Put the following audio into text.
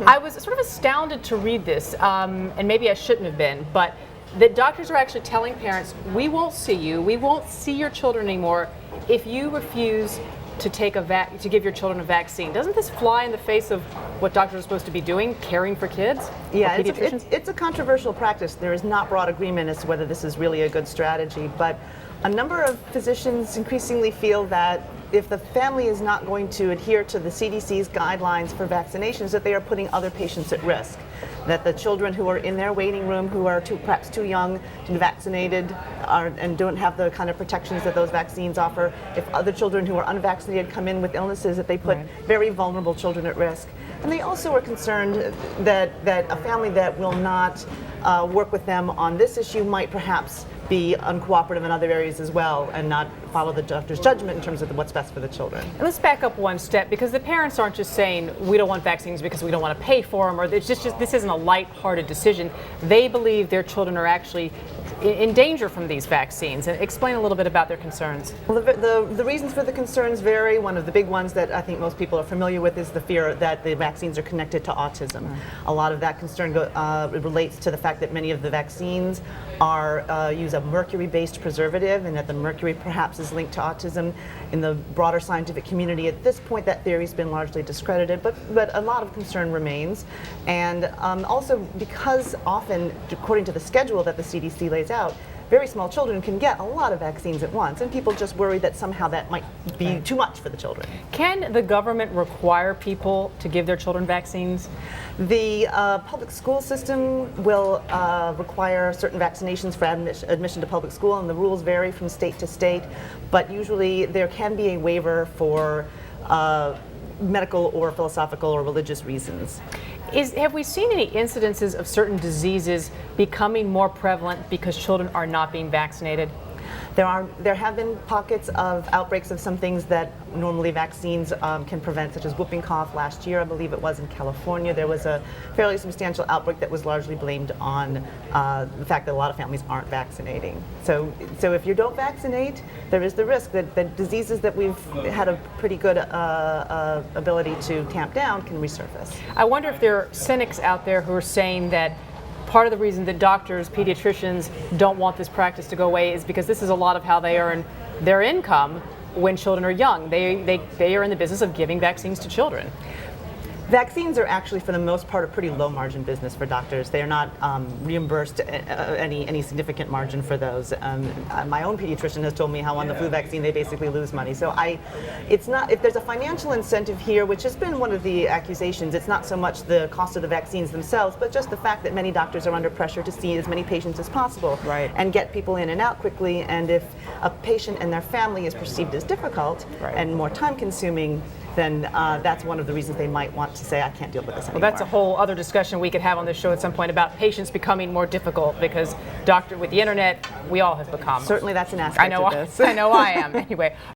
I was sort of astounded to read this, and maybe I shouldn't have been, but that doctors are actually telling parents, we won't see you, we won't see your children anymore if you refuse to give your children a vaccine. Doesn't this fly in the face of what doctors are supposed to be doing, caring for kids? Yeah, it's a controversial practice. There is not broad agreement as to whether this is really a good strategy, but a number of physicians increasingly feel that if the family is not going to adhere to the CDC's guidelines for vaccinations, that they are putting other patients at risk. That the children who are in their waiting room, who are perhaps too young to be vaccinated and don't have the kind of protections that those vaccines offer, if other children who are unvaccinated come in with illnesses, that they put very vulnerable children at risk. And they also are concerned that a family that will not work with them on this issue might perhaps be uncooperative in other areas as well and not follow the doctor's judgment in terms of what's best for the children. And let's back up one step, because the parents aren't just saying we don't want vaccines because we don't want to pay for them, or it's just this isn't a light-hearted decision. They believe their children are actually in danger from these vaccines. And explain a little bit about their concerns. Well, the reasons for the concerns vary. One of the big ones that I think most people are familiar with is the fear that the vaccines are connected to autism. A lot of that concern relates to the fact that many of the vaccines use a mercury-based preservative, and that the mercury perhaps is linked to autism. In the broader scientific community at this point, that theory's been largely discredited, but a lot of concern remains. And also because often, according to the schedule that the CDC lays out, very small children can get a lot of vaccines at once, and people just worry that somehow that might be too much for the children. Can the government require people to give their children vaccines? The public school system will require certain vaccinations for admission to public school, and the rules vary from state to state, but usually there can be a waiver for medical or philosophical or religious reasons. Have we seen any incidences of certain diseases becoming more prevalent because children are not being vaccinated? There have been pockets of outbreaks of some things that normally vaccines can prevent, such as whooping cough. Last year, I believe it was in California, there was a fairly substantial outbreak that was largely blamed on the fact that a lot of families aren't vaccinating. So if you don't vaccinate, there is the risk that the diseases that we've had a pretty good ability to tamp down can resurface. I wonder if there are cynics out there who are saying that part of the reason that doctors, pediatricians don't want this practice to go away is because this is a lot of how they earn their income when children are young. They are in the business of giving vaccines to children. Vaccines are actually, for the most part, a pretty low margin business for doctors. They are not reimbursed any significant margin for those. My own pediatrician has told me how on the flu vaccine they basically lose money. So it's not, if there's a financial incentive here, which has been one of the accusations, it's not so much the cost of the vaccines themselves, but just the fact that many doctors are under pressure to see as many patients as possible and get people in and out quickly. And if a patient and their family is perceived as difficult and more time consuming, then that's one of the reasons they might want to say, I can't deal with this anymore. Well, that's a whole other discussion we could have on this show at some point about patients becoming more difficult, because with the internet, we all have become. Certainly that's an aspect of this. I know I am. Anyway.